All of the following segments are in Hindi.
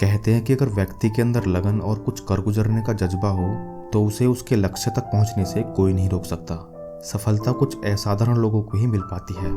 कहते हैं कि अगर व्यक्ति के अंदर लगन और कुछ कर गुजरने का जज्बा हो तो उसे उसके लक्ष्य तक पहुंचने से कोई नहीं रोक सकता। सफलता कुछ असाधारण लोगों को ही मिल पाती है।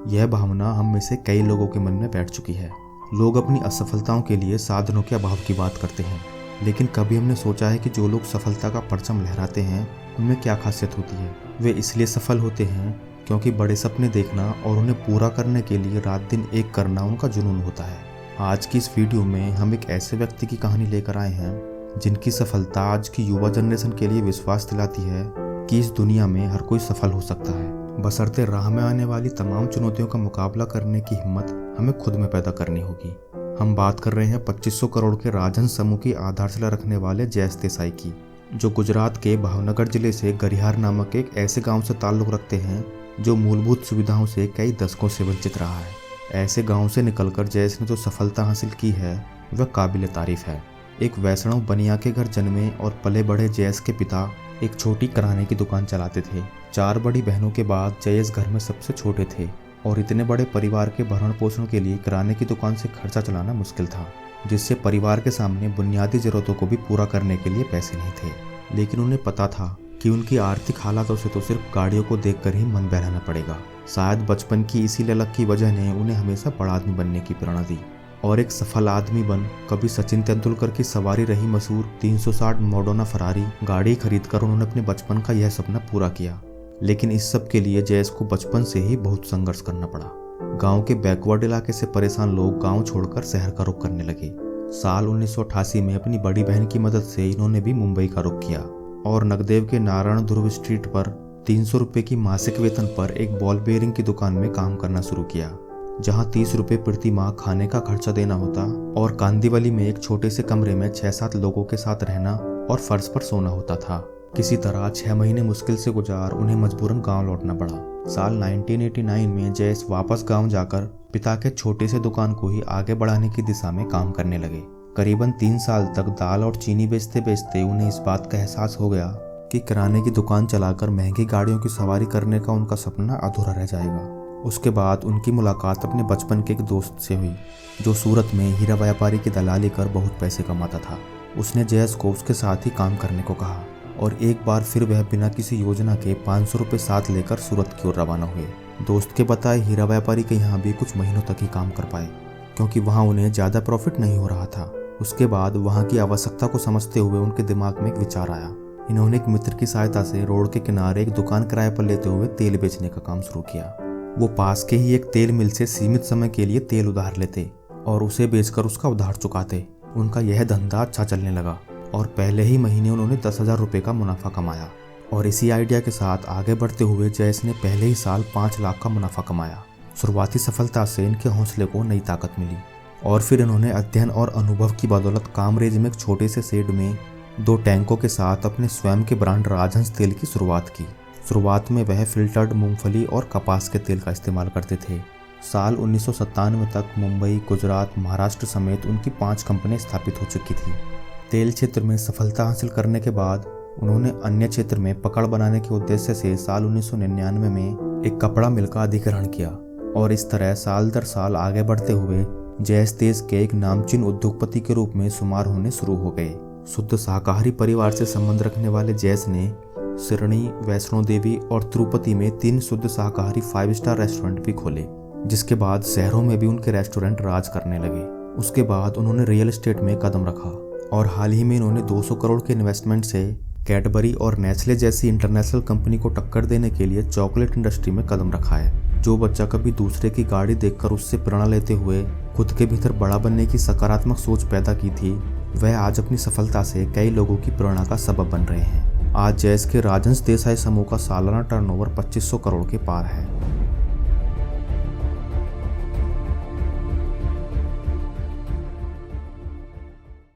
यह भावना हम में से कई लोगों के मन में बैठ चुकी है। लोग अपनी असफलताओं के लिए साधनों के अभाव की बात करते हैं, लेकिन कभी हमने सोचा है कि जो लोग सफलता का परचम लहराते हैं उनमें क्या खासियत होती है। वे इसलिए सफल होते हैं क्योंकि बड़े सपने देखना और उन्हें पूरा करने के लिए रात दिन एक करना उनका जुनून होता है। आज की इस वीडियो में हम एक ऐसे व्यक्ति की कहानी लेकर आए हैं जिनकी सफलता आज की युवा जनरेशन के लिए विश्वास दिलाती है कि इस दुनिया में हर कोई सफल हो सकता है, बशर्ते राह में आने वाली तमाम चुनौतियों का मुकाबला करने की हिम्मत हमें खुद में पैदा करनी होगी। हम बात कर रहे हैं 2500 करोड़ के राजहंस समूह की आधारशिला रखने वाले जयेश देसाई की, जो गुजरात के भावनगर जिले से गरिहार नामक एक ऐसे गांव से ताल्लुक रखते हैं जो मूलभूत सुविधाओं से कई दशकों से वंचित रहा है। ऐसे गांव से निकलकर जयेश ने जो सफलता हासिल की है वह काबिल तारीफ है। एक वैष्णव बनिया के घर जन्मे और पले बढ़े जयेश के पिता एक छोटी किराने की दुकान चलाते थे। 4 बड़ी बहनों के बाद जयेश घर में सबसे छोटे थे और इतने बड़े परिवार के भरण पोषण के लिए किराने की दुकान से खर्चा चलाना मुश्किल था, जिससे परिवार के सामने बुनियादी जरूरतों को भी पूरा करने के लिए पैसे नहीं थे। लेकिन उन्हें पता था कि उनकी आर्थिक हालातों से तो सिर्फ गाड़ियों को देखकर ही मन बहलाना पड़ेगा। शायद बचपन की इसी ललक की वजह ने उन्हें हमेशा बड़ा आदमी बनने की प्रेरणा दी और एक सफल आदमी बन कभी सचिन तेंदुलकर की सवारी रही मशहूर 360 मोडोना फरारी गाड़ी खरीदकर उन्होंने अपने बचपन का यह सपना पूरा किया। लेकिन इस सब के लिए जयेश को बचपन से ही बहुत संघर्ष करना पड़ा। गांव के बैकवर्ड इलाके से परेशान लोग गांव छोड़कर शहर का रुख करने लगे। साल 1988 में अपनी बड़ी बहन की मदद से इन्होंने भी मुंबई का रुख किया और नगदेव के नारायण ध्रुव स्ट्रीट पर 300 रुपये की मासिक वेतन पर एक बॉल बेयरिंग की दुकान में काम करना शुरू किया, जहां 30 रुपये प्रति माह खाने का खर्चा देना होता और कांदीवली में एक छोटे से कमरे में 6-7 लोगों के साथ रहना और फर्श पर सोना होता था। किसी तरह 6 महीने मुश्किल से गुजार उन्हें मजबूरन गांव लौटना पड़ा। साल 1989 में जयेश वापस गांव जाकर पिता के छोटे से दुकान को ही आगे बढ़ाने की दिशा में काम करने लगे। करीबन 3 साल तक दाल और चीनी बेचते बेचते उन्हें इस बात का एहसास हो गया कि किराने की दुकान चलाकर महंगी गाड़ियों की सवारी करने का उनका सपना अधूरा रह जाएगा। उसके बाद उनकी मुलाकात अपने बचपन के एक दोस्त से हुई जो सूरत में हीरा व्यापारी की दलाली कर बहुत पैसे कमाता था। उसने जयेश को उसके साथ ही काम करने को कहा और एक बार फिर वह बिना किसी योजना के 500 रुपये साथ लेकर सूरत की ओर रवाना हुए। दोस्त के बताए हीरा व्यापारी के यहाँ भी कुछ महीनों तक ही काम कर पाए क्योंकि वहाँ उन्हें ज़्यादा प्रॉफिट नहीं हो रहा था। उसके बाद वहाँ की आवश्यकता को समझते हुए उनके दिमाग में एक विचार आया। इन्होंने एक मित्र की सहायता से रोड के किनारे एक दुकान किराए पर लेते हुए तेल बेचने का काम शुरू किया। वो पास के ही एक तेल मिल से सीमित समय के लिए तेल उधार लेते और उसे बेचकर उसका उधार चुकाते। उनका यह धंधा अच्छा चलने लगा और पहले ही महीने उन्होंने 10,000 रुपये का मुनाफा कमाया। और इसी आइडिया के साथ आगे बढ़ते हुए जयेश ने पहले ही साल 5 लाख का मुनाफा कमाया। शुरुआती सफलता से इनके हौसले को नई ताकत मिली और फिर इन्होंने अध्ययन और अनुभव की बदौलत कामरेज में एक छोटे से शेड में 2 टैंकों के साथ अपने स्वयं के ब्रांड राजहंस तेल की शुरुआत की। शुरुआत में वह फिल्टर्ड मूंगफली और कपास के तेल का इस्तेमाल करते थे। साल 1997 तक मुंबई, गुजरात, महाराष्ट्र समेत उनकी 5 कंपनियां स्थापित हो चुकी थी। तेल क्षेत्र में सफलता हासिल करने के बाद उन्होंने अन्य क्षेत्र में पकड़ बनाने के उद्देश्य से साल 1999 में एक कपड़ा मिल का अधिग्रहण किया और इस तरह साल दर साल आगे बढ़ते हुए जयेश देश के एक नामचीन उद्योगपति के रूप में शुमार होने शुरू हो गए। शुद्ध शाकाहारी परिवार से संबंध रखने वाले जयेश ने सिरणी, वैष्णो देवी और तिरुपति में 3 शुद्ध शाकाहारी 5 स्टार रेस्टोरेंट भी खोले, जिसके बाद शहरों में भी उनके रेस्टोरेंट राज करने लगे। उसके बाद उन्होंने रियल एस्टेट में कदम रखा और हाल ही में इन्होंने 200 करोड़ के इन्वेस्टमेंट से कैडबरी और नेस्ले जैसी इंटरनेशनल कंपनी को टक्कर देने के लिए चॉकलेट इंडस्ट्री में कदम रखा है। जो बच्चा कभी दूसरे की गाड़ी देखकर उससे प्रेरणा लेते हुए खुद के भीतर बड़ा बनने की सकारात्मक सोच पैदा की थी, वह आज अपनी सफलता से कई लोगों की प्रेरणा का सबब बन रहे हैं। आज जयेश के राजहंस देसाई समूह का सालाना टर्नओवर 2500 करोड़ के पार है।